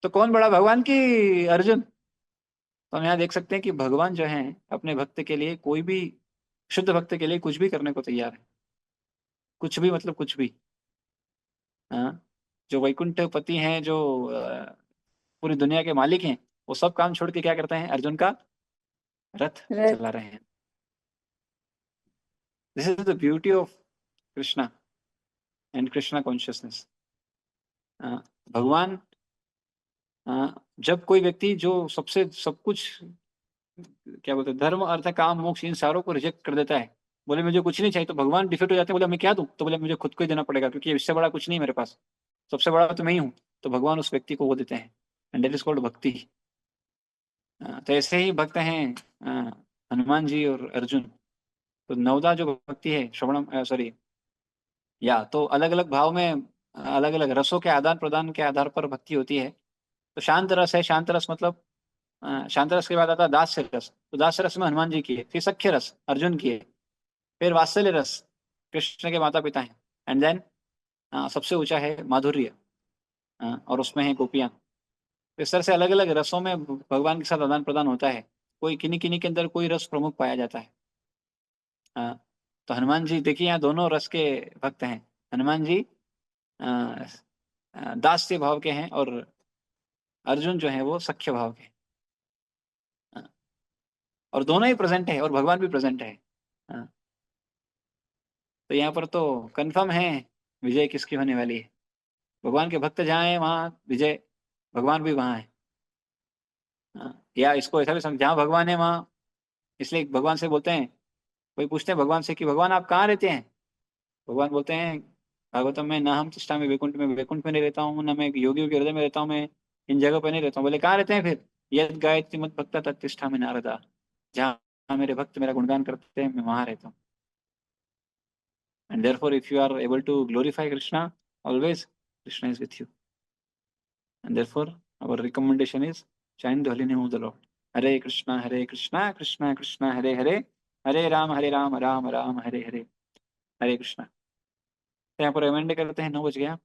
[SPEAKER 3] तो कौन बड़ा, भगवान की अर्जुन? तो हम यहाँ देख सकते हैं कि भगवान जो है अपने भक्त के लिए, कोई भी शुद्ध भक्त के लिए कुछ भी करने को तैयार है, कुछ भी मतलब कुछ भी। हाँ, जो वैकुंठ पति हैं, जो पूरी दुनिया के मालिक हैं, वो सब काम छोड़ के क्या करते हैं? अर्जुन का रथ चला
[SPEAKER 4] रथ।
[SPEAKER 3] रहे हैं। This is the beauty of Krishna and Krishna consciousness. भगवान, जब कोई व्यक्ति जो सबसे सब कुछ, क्या बोलते हैं, धर्म अर्थ काम मोक्ष, इन सारों को रिजेक्ट कर देता है, बोले मुझे कुछ नहीं चाहिए, तो भगवान डिफीट हो जाते हैं। बोले मैं क्या दूं? तो बोले मुझे खुद को ही देना पड़ेगा, क्योंकि इससे बड़ा कुछ नहीं मेरे पास, सबसे बड़ा तो मैं ही हूँ। तो भगवान उस व्यक्ति को वो देते हैं, एंड दैट इज कॉल्ड भक्ति। तो ऐसे ही भक्त हैं हनुमान जी और अर्जुन। तो नवदा जो भक्ति है, श्रवणम, सॉरी, या तो अलग अलग भाव में, अलग अलग रसों के आदान प्रदान के आधार पर भक्ति होती है। तो शांत रस है, शांत रस मतलब, शांत रस के बाद आता है दास्य रस। तो दास्य रस में हनुमान जी की है, फिर सख्य रस अर्जुन की है, फिर वात्सल्य रस कृष्ण के माता पिता हैं, एंड देन सबसे ऊंचा है माधुर्य, और उसमें है गोपियां। तो इस तरह से अलग अलग रसों में भगवान के साथ आदान प्रदान होता है। कोई किन्हीं किन्हीं के अंदर कोई रस प्रमुख पाया जाता है। तो हनुमान जी देखिए, यहाँ दोनों रस के भक्त हैं। हनुमान जी अ, दास्य भाव के हैं, और अर्जुन जो है वो सख्य भाव के हैं। और दोनों ही प्रेजेंट है, और भगवान भी प्रेजेंट है। हाँ, तो यहाँ पर तो कंफर्म है विजय किसकी होने वाली है। भगवान के भक्त जहाँ है वहाँ विजय, भगवान भी वहाँ है। या इसको ऐसा भी समझ, जहाँ भगवान है वहाँ, इसलिए भगवान से बोलते हैं, कोई पूछते हैं भगवान से कि भगवान आप कहाँ रहते हैं? भगवान बोलते हैं भागवतम में, ना हम तिष्ठा में वैकुंठ में नहीं रहता हूँ, ना मैं योगियों के हृदय में रहता हूँ, मैं इन जगह पे नहीं रहता हूँ। बोले कहाँ रहते हैं फिर? यद गायत्री मत भक्ता तत्तिष्ठा में नारदा, जहाँ मेरे भक्त मेरा गुणगान करते हैं, मैं वहां रहता हूँ। And therefore, if you are able to glorify Krishna, always Krishna is with you. And therefore, our recommendation is chant the holy name of the Lord. Hare Krishna, Krishna Krishna, Hare Hare, Hare Ram, Ram Ram, Hare Hare, Hare Krishna. तो यहाँ पर amend करते हैं, 9 बज गया.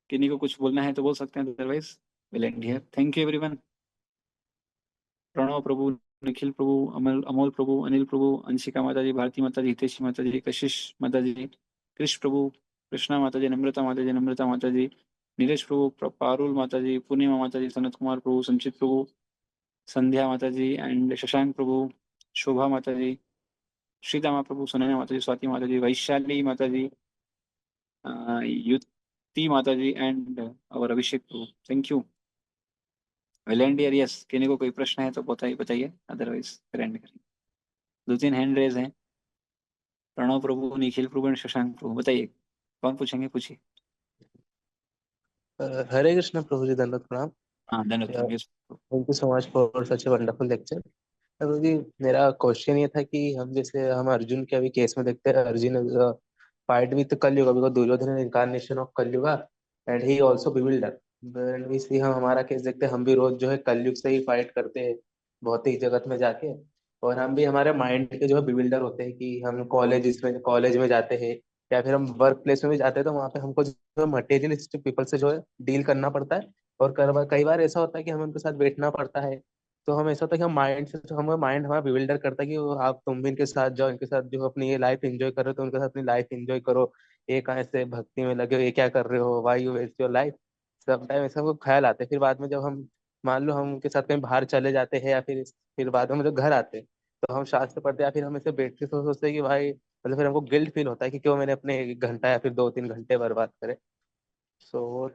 [SPEAKER 3] किन्हीं को कुछ बोलना है तो बोल सकते हैं, otherwise will end here. Thank you everyone. Pranav Prabhu, Nikhil Prabhu, Amol Prabhu, Anil Prabhu, Anshika Mata ji, Bharti माता जी, हितेशी माता जी, कशिश माता जी, कृष्ण प्रभु, कृष्णा माता जी, नम्रता माता जी, नम्रता माता जी, नीलेश प्रभु, पारुल माता जी, पूर्णिमा माता जी, सनत कुमार प्रभु, संचित प्रभु, संध्या माता जी एंड शशांक प्रभु, शोभा माता जी, श्रीदामा प्रभु, सुनैना माता जी, स्वाति माता जी, वैशाली माता ji, Yuti Mata ji and our Abhishek Prabhu. Thank you. Will end here. Yes, किन्हीं को कोई प्रश्न है तो बताइए, अदरवाइज फिर एंड करेंगे. 2-3 हैंड रेज हैं. प्रणव प्रभु, निखिल प्रभु एंड शशांक प्रभु. बताइए कौन पूछेंगे, पूछिए.
[SPEAKER 2] हरे कृष्ण प्रभु जी, दंडवत प्रणाम.
[SPEAKER 3] हाँ, धन्यवाद.
[SPEAKER 2] Thank you so much for such a wonderful lecture. Prabhu ji, मेरा क्वेश्चन ये था कि हम अर्जुन के अभी केस में देखते हैं, अर्जुन फाइट विद कलयुग, बिकॉज दुर्योधन इनकारनेशन ऑफ कलयुग एंड ही आल्सो बिविल्डर. इसलिए हम हमारा केस देखते हैं, हम भी रोज जो है कलयुग से ही फाइट करते हैं भौतिक जगत में जाके. और हम भी हमारे माइंड के जो है बिविल्डर होते हैं कि हम कॉलेज में जाते हैं या फिर हम वर्क प्लेस में भी जाते हैं, तो वहाँ पे हमको जो है मटेरियलिस्टिक पीपल से जो है डील करना पड़ता है. और कई बार ऐसा होता है कि हमें उनके साथ बैठना पड़ता है. तो हम ऐसा होता है कि हमारा माइंड हमारा बिविल्डर करता है कि आप तुम भी इनके साथ जाओ, इनके साथ जो अपनी ये लाइफ एंजॉय कर रहे हो तो उनके साथ अपनी लाइफ एंजॉय करो. ये कहाँ से भक्ति में लगे हो, ये क्या कर रहे हो, why you waste your life. सब टाइम ऐसा हमको ख्याल आते हैं. फिर बाद में जब हम मान लो हम उनके साथ कहीं बाहर चले जाते हैं या फिर बाद में जब घर आते हैं, तो हम शास्त्र पढ़ते हैं या फिर हम ऐसे बैठ के सोचते हैं कि भाई, मतलब फिर हमको गिल्ट फील होता है कि क्यों मैंने अपने 1 घंटा या फिर 2-3 घंटे बर्बाद करे. सो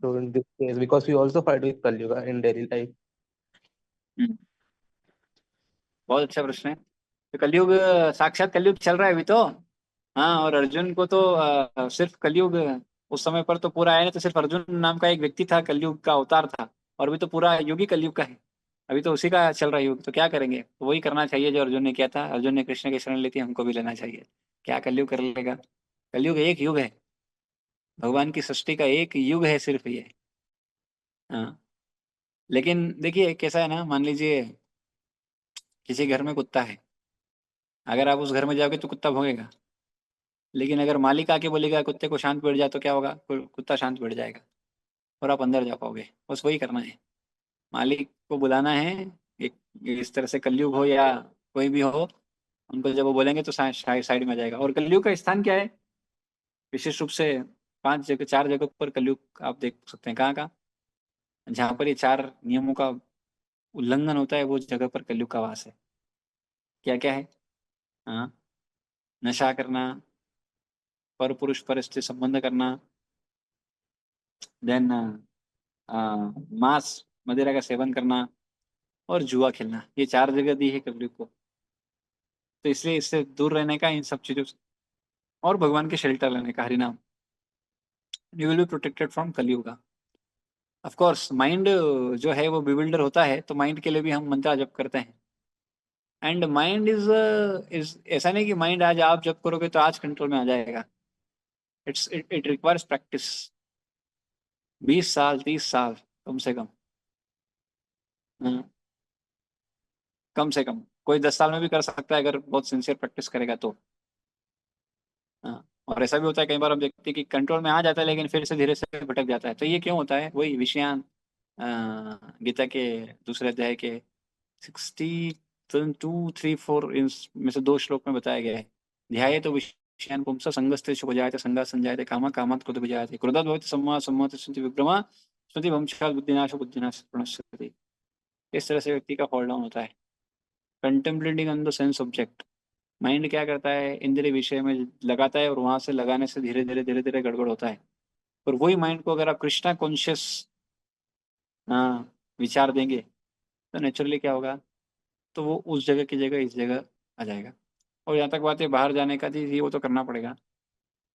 [SPEAKER 2] so in this case, because we also fight with Kali Yuga in daily life.
[SPEAKER 3] बहुत अच्छा प्रश्न है. तो कलयुग, साक्षात कलयुग चल रहा है अभी तो. हाँ, और अर्जुन को तो सिर्फ कलयुग उस समय पर तो पूरा आया नहीं, तो सिर्फ अर्जुन नाम का एक व्यक्ति था, कलयुग का अवतार था. और अभी तो पूरा युग ही कलयुग का है. अभी तो उसी का चल रहा है युग. तो क्या करेंगे, तो वही करना चाहिए जो अर्जुन ने किया था. अर्जुन ने कृष्ण की शरण ली थी, हमको भी लेना चाहिए. क्या कलयुग कर लेगा. कलयुग एक युग है, भगवान की सृष्टि का एक युग है सिर्फ ये. हाँ, लेकिन देखिए कैसा है ना, मान लीजिए किसी घर में कुत्ता है. अगर आप उस घर में जाओगे तो कुत्ता भौंकेगा. लेकिन अगर मालिक आके बोलेगा कुत्ते को शांत बैठ जा, तो क्या होगा, कुत्ता शांत बैठ जाएगा और आप अंदर जा पाओगे. बस वही करना है, मालिक को बुलाना है. एक इस तरह से कलयुग हो या कोई भी हो, उनको जब वो बोलेंगे तो साइड में आ जाएगा. और कलयुग का स्थान क्या है, विशेष रूप से 4 जगह पर कलयुग आप देख सकते हैं. कहाँ कहाँ, जहाँ पर ये 4 नियमों का उल्लंघन होता है, वो जगह पर कलयुग का वास है. क्या क्या है. हाँ, नशा करना, पर पुरुष पर स्त्री संबंध करना, देन मांस मदिरा का सेवन करना और जुआ खेलना. ये 4 जगह दी है कलयुग को. तो इसलिए इससे दूर रहने का, इन सब चीजों से, और भगवान के शेल्टर लेने का, हरि नाम. You will be protected from कलयुग. ऑफ कोर्स माइंड जो है वो बिविल्डर होता है, तो माइंड के लिए भी हम मंत्र जप करते हैं. एंड माइंड इज ऐसा नहीं कि माइंड आज आप जप करोगे तो आज कंट्रोल में आ जाएगा. It requires practice. 20 साल 30 साल कम से कम. हाँ, कम से कम. कोई 10 साल में भी कर सकता है अगर बहुत सिंसियर प्रैक्टिस करेगा तो. हाँ, और ऐसा भी होता है कई बार हम देखते हैं कि कंट्रोल में आ जाता है लेकिन फिर से धीरे से भटक जाता है. तो ये क्यों होता है, वही विषयान गीता के दूसरे अध्याय के 62-3-4 में से 2 श्लोक में बताया गया है. ध्याये तो विषयान पुंसा संगस्ते शुभजायते संगा संजायते कामा कामात् क्रोध विजायते क्रोधात् भवति सम्मा सम्मात् स्मृति विभ्रमा स्मृति भंशात् बुद्धिनाश बुद्धिनाश प्रणश्यति. इस तरह से व्यक्ति का फॉल डाउन होता है. Contemplating on the sense object, mind क्या करता है, इंद्रिय विषय में लगाता है और वहां से लगाने से धीरे धीरे धीरे धीरे गड़बड़ होता है. और वही माइंड को अगर आप कृष्णा कॉन्शियस विचार देंगे तो नेचुरली क्या होगा, तो वो उस जगह की जगह इस जगह आ जाएगा. और यहाँ तक बात है बाहर जाने का थी, वो तो करना पड़ेगा.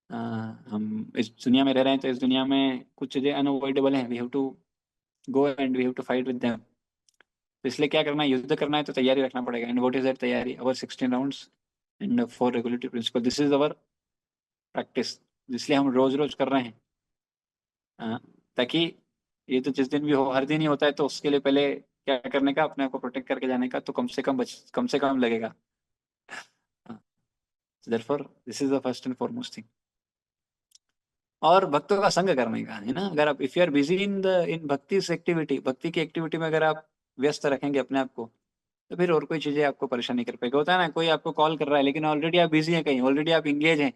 [SPEAKER 3] हम इस दुनिया में रह रहे हैं तो इस दुनिया में कुछ चीज़ें अनअवॉइडेबल हैं. We have to go and we have to fight with them. तो इसलिए क्या करना है, युद्ध करना है तो तैयारी रखना पड़ेगा. एंड व्हाट इज दैट तैयारी, our 16 rounds and 4 regulatory principle, this is our practice, इसलिए हम रोज रोज कर रहे हैं। ताकि ये तो जिस दिन भी हो, हर दिन ही होता है, तो उसके लिए पहले क्या करने का, अपने आप को प्रोटेक्ट करके जाने का, तो कम से कम लगेगा। Therefore this is the first and foremost thing. और भक्तों का संग करने का है ना, अगर आप if you are busy in bhakti activity, भक्ति की एक्टिविटी में अगर आप व्यस्त रखेंगे अपने आप को, तो फिर और कोई चीजें आपको परेशान नहीं कर पाएगा। होता है ना, कोई आपको कॉल कर रहा है लेकिन ऑलरेडी आप बिजी हैं कहीं, ऑलरेडी आप इंगेज हैं,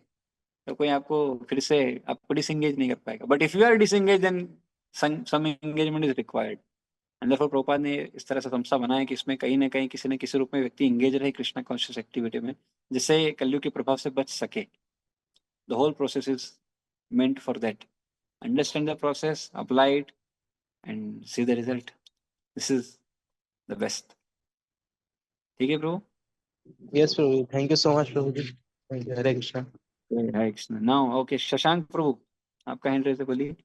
[SPEAKER 3] तो कोई आपको फिर से आपको डिसंगेज नहीं कर पाएगा। But if you are disengage then some engagement is required. And therefore Prabhupada ने इस तरह से संस्था बनाया कि इसमें कहीं ना कहीं किसी न किसी रूप में व्यक्ति इंगेज रहे कृष्णा कॉन्शियस एक्टिविटी में, जिससे कलयुग के प्रभाव से बच सके। The whole process is meant for that. Understand the process, apply it, and see the result. This is the best. ठीक है Prabhu?
[SPEAKER 2] Yes Prabhu, thank you so much Prabhu ji, thank you, Hare Krishna.
[SPEAKER 3] Hare Krishna. Now okay, Shashank Prabhu, आपका हैंड रेज है, बोलिए।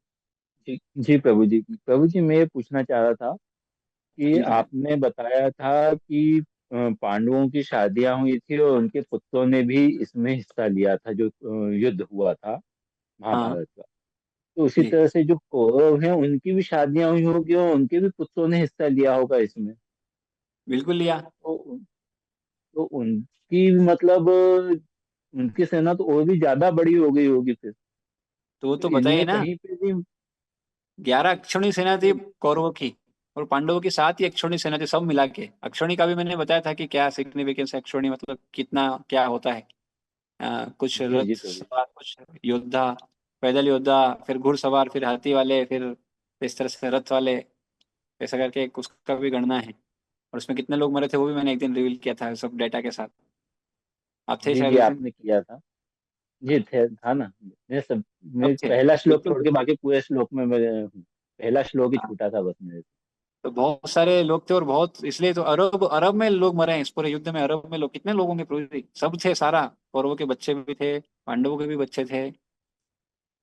[SPEAKER 4] जी प्रभु जी। प्रभु जी, मैं ये पूछना चाह रहा था कि
[SPEAKER 3] जी
[SPEAKER 4] आपने बताया था कि पांडवों की शादियां हुई थी और उनके पुत्रों ने भी इसमें हिस्सा लिया था, जो युद्ध हुआ था
[SPEAKER 3] हाँ
[SPEAKER 4] महाभारत का। तो उसी
[SPEAKER 3] जी,
[SPEAKER 4] तरह से जो कौरव हैं उनकी भी शादियां हुई होगी और उनके भी पुत्रों ने हिस्सा लिया होगा इसमें।
[SPEAKER 3] बिल्कुल लिया।
[SPEAKER 4] तो, तो उनकी मतलब उनकी सेना तो और भी ज्यादा बड़ी हो गई होगी फिर।
[SPEAKER 3] तो वो
[SPEAKER 4] तो
[SPEAKER 3] तो बताइए
[SPEAKER 4] इनमें
[SPEAKER 3] ना,
[SPEAKER 4] कहीं पे भी
[SPEAKER 3] 11 अक्षौणी सेना थी कौरवों की, और पांडवों की 7 ही अक्षौणी सेना थी, सब मिला के। अक्षौणी का भी मैंने बताया था कि क्या सिग्निफिकेंस है अक्षौणी, मतलब कितना क्या होता है। कुछ
[SPEAKER 4] जी जी
[SPEAKER 3] रथ
[SPEAKER 4] प्रभु।
[SPEAKER 3] सवार, कुछ योद्धा, पैदल योद्धा, फिर घुड़सवार, फिर हाथी वाले, फिर इस तरह से रथ वाले, ऐसा करके एक उसका भी गणना है। और उसमें कितने लोग मरे थे वो भी मैंने एक दिन रिवील किया था, सब डेटा के साथ। आप थे
[SPEAKER 4] जी
[SPEAKER 3] शायद
[SPEAKER 4] जी,
[SPEAKER 3] उस दिन।
[SPEAKER 4] आपने किया था। जी थे, था ना।
[SPEAKER 3] सब
[SPEAKER 4] मैं
[SPEAKER 3] थे,
[SPEAKER 4] पहला श्लोक
[SPEAKER 3] बिल्कुल
[SPEAKER 4] छोड़ के
[SPEAKER 3] थे।
[SPEAKER 4] बाकी पूरे श्लोक में मैं पहला श्लोक ही
[SPEAKER 3] हाँ,
[SPEAKER 4] छूटा था बस मेरे से।
[SPEAKER 3] तो बहुत सारे लोग थे, और बहुत इसलिए तो अरब अरब में लोग मरे हैं इस पूरे युद्ध में। अरब में लोग, कितने लोग होंगे प्रभु जी? सब थे, सारा कौरवों के बच्चे भी थे, पांडवों के भी बच्चे थे,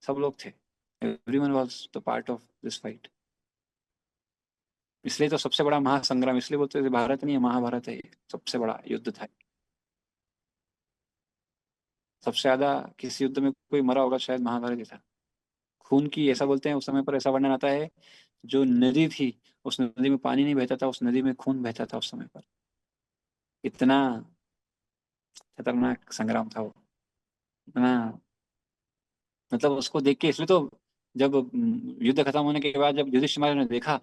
[SPEAKER 3] सब लोग थे। Everyone was the part of this fight. इसलिए तो सबसे बड़ा महासंग्राम, इसलिए बोलते थे भारत नहीं है, महाभारत है, ये सबसे बड़ा युद्ध था। सबसे ज्यादा किसी युद्ध में कोई मरा होगा शायद महाभारत ही था। खून की, ऐसा बोलते हैं उस समय पर, ऐसा वर्णन आता है, जो नदी थी उस नदी में पानी नहीं बहता था, उस नदी में खून बहता था उस समय पर। इतना खतरनाक संग्राम था वो, इतना, मतलब उसको देख के, इसलिए तो जब युद्ध खत्म होने के बाद जब युधिष्ठिर महाराज ने देखा,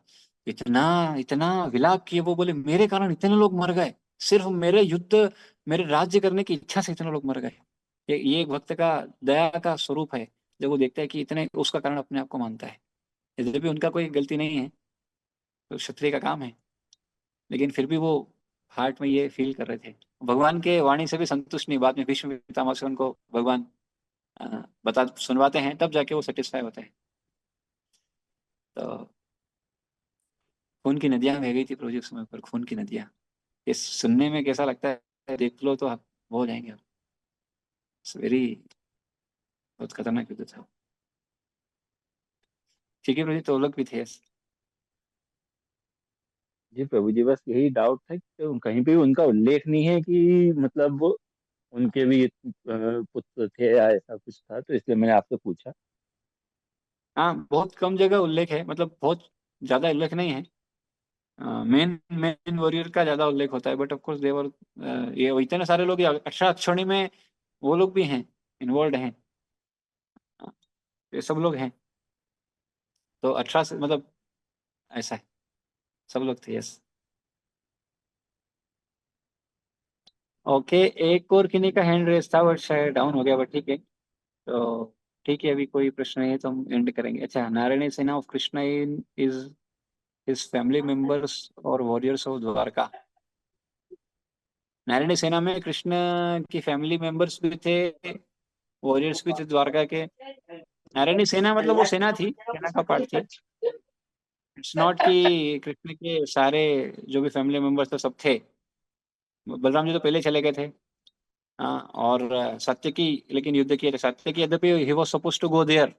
[SPEAKER 3] इतना इतना विलाप किए, वो बोले मेरे कारण इतने लोग मर गए, सिर्फ मेरे युद्ध, मेरे राज्य करने की इच्छा से इतने लोग मर गए। ये एक भक्त का दया का स्वरूप है, जब वो देखता है कि इतने, उसका कारण अपने आप को मानता है। यद्यपि उनका कोई गलती नहीं है, तो क्षत्रिय का काम है, लेकिन फिर भी वो हार्ट में ये फील कर रहे थे। भगवान के वाणी से भी संतुष्ट नहीं, बाद में भीष्म पितामह से उनको भगवान बता सुनवाते हैं, तब जाके वो सेटिस्फाई होते हैं। तो खून की नदियां बह गई थी प्रभु जी उस समय पर, खून की नदियां। ये सुनने में कैसा लगता है, देख लो तो आप वो हो जाएंगे। वेरी, बहुत खतरनाक युद्ध था। ठीक है प्रभु जी, तो लोग भी थे।
[SPEAKER 4] जी प्रभु जी, बस यही डाउट था कि कहीं पे भी उनका उल्लेख नहीं है कि मतलब वो उनके भी पुत्र थे या ऐसा कुछ था, तो इसलिए मैंने आपसे पूछा।
[SPEAKER 3] हाँ, बहुत कम जगह उल्लेख है, मतलब बहुत ज्यादा उल्लेख नहीं है। मेन मेन वॉरियर का ज्यादा उल्लेख होता है, बट ऑफ कोर्स देवर, ये इतने सारे लोग, 18 अक्षौणी में वो लोग भी हैं, इन्वॉल्व हैं। ये सब लोग हैं, तो 18 से मतलब ऐसा है, सब लोग थे, यस। ओके, एक और किन्हीं का हैंड रेस था बट शायद डाउन हो गया, बट ठीक है। तो ठीक है, अभी कोई प्रश्न नहीं है तो हम एंड करेंगे। अच्छा, नारायणी सेना of Krishna in is his family members और वॉरियर्स ऑफ द्वारका। नारायणी सेना में कृष्ण की फैमिली मेंबर्स भी थे, वॉरियर्स भी थे द्वारका के। नारायणी सेना मतलब वो सेना थी, सेना का पार्ट थी। इट्स नॉट कि कृष्ण के सारे जो भी फैमिली मेंबर्स थे सब थे। बलराम जी तो पहले चले गए थे। हाँ, और सात्यकी लेकिन युद्ध किए थे। सात्यकी यद्यपि he was suppose to go there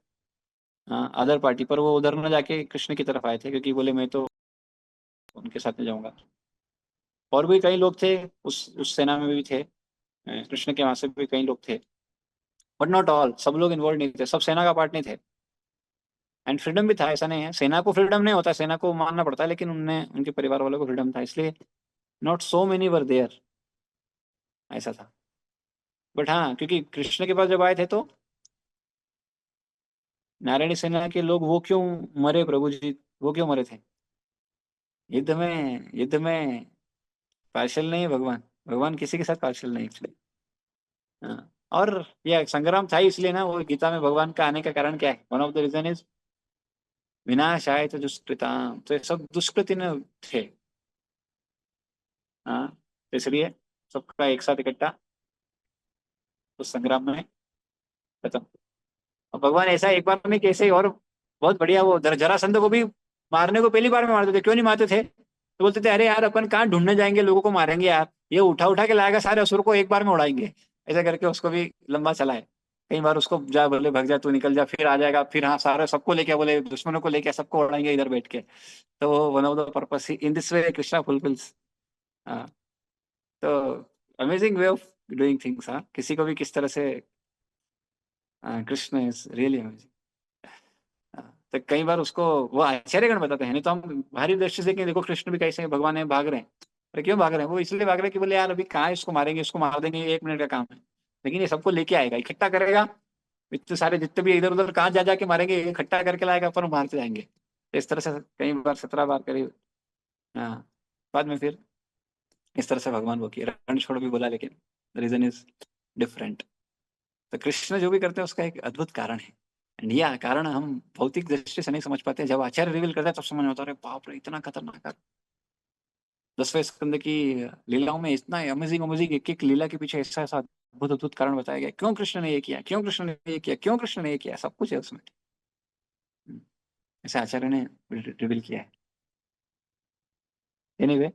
[SPEAKER 3] other party, पर वो उधर न जाके कृष्ण की तरफ आए थे, क्योंकि बोले मैं तो उनके साथ में जाऊंगा। और भी कई लोग थे उस सेना में भी थे, कृष्ण के वहां से भी कई लोग थे, बट नॉट ऑल, सब लोग इन्वॉल्व नहीं थे, सब सेना का पार्ट नहीं थे। एंड फ्रीडम भी था, ऐसा नहीं है सेना को फ्रीडम नहीं होता, सेना को मानना पड़ता है, लेकिन उनने उनके परिवार वालों को फ्रीडम था, इसलिए not so many were there, ऐसा था। बट हाँ, क्योंकि कृष्ण के पास जब आए थे तो नारायणी सेना के लोग, वो क्यों मरे प्रभु जी, वो क्यों मरे थे? युद्ध में पार्शल नहीं है भगवान, भगवान किसी के साथ पार्शल नहीं एक्चुअली। हाँ, और यह संग्राम था ही इसलिए ना, वो गीता में भगवान का आने का कारण क्या है? One of the reason is विनाशाय तो दुष्कृताम, तो ये सब दुष्कृति ने थे। हाँ, तो इसलिए सबका एक साथ इकट्ठा उस संग्राम में खत्म। और भगवान ऐसा एक बार में कैसे, और बहुत बढ़िया, वो जरासंध को भी मारने को पहली बार में मारते थे, क्यों नहीं मारते थे? तो बोलते थे अरे यार अपन कहाँ ढूंढने जाएंगे, लोगों को मारेंगे यार, ये उठा उठा के लाएगा सारे असुर को एक बार में उड़ाएंगे। ऐसा करके उसको भी लंबा चला है। कई बार उसको जा बोले भग जा, तू निकल जा, फिर आ जाएगा, फिर हाँ सारे सबको लेके बोले दुश्मनों को लेके सबको उड़ाएंगे इधर बैठ के। तो one of the purpose in this way Krishna fulfils. हाँ, तो amazing way of doing things. हाँ, किसी को भी किस तरह से, कृष्ण इज रियली अमेजिंग। तो कई बार उसको वो आश्चर्यगण बताते हैं, नहीं तो हम बाहरी दृष्टि से देखें, देखो कृष्ण भी कैसे भगवान है, भाग रहे हैं। अरे क्यों भाग रहे हैं? वो इसलिए भाग रहे हैं कि बोले यार अभी कहाँ है, इसको मारेंगे, इसको मार देंगे, ये 1 मिनट का काम है। लेकिन ये सबको लेके आएगा, इकट्ठा करेगा, इतने सारे जितने भी इधर उधर कहाँ जा जाके मारेंगे, ये इकट्ठा करके लाएगा, अपन मारते जाएंगे। तो इस तरह से कई बार 17 बार करीब। हाँ, बाद में फिर इस तरह से भगवान वो किया, रण छोड़ भी बोला, लेकिन रीजन इज डिफरेंट। तो कृष्ण जो भी करते हैं उसका एक अद्भुत कारण है। एंड यह कारण हम भौतिक दृष्टि से नहीं समझ पाते, जब आचार्य रिवील करते हैं तब समझ में आता है, अरे बाप रे इतना खतरनाक है। 10वें स्कंद की लीलाओं में इतना अमेजिंग अमेजिंग, एक एक लीला के पीछे ऐसा ऐसा अद्भुत अद्भुत कारण बताया गया, क्यों कृष्ण ने ये किया, क्यों कृष्ण ने ये किया, क्यों कृष्ण ने ये किया, सब कुछ है उसमें। ऐसे आचार्य ने रिवील किया है। Anyway,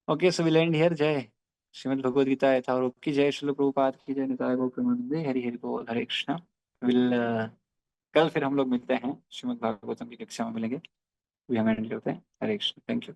[SPEAKER 3] okay, so will end here. जय श्रीमद् भगवद गीता यथारूप की जय, श्रील प्रभुपाद की जय, निताय गौर प्रेमानंदे, हरि हरि बोल, हरे कृष्णा। विल कल फिर हम लोग मिलते हैं, श्रीमद् भागवतम की कक्षा में मिलेंगे। अभी हम एंड करते हैं। हरे कृष्ण, थैंक यू।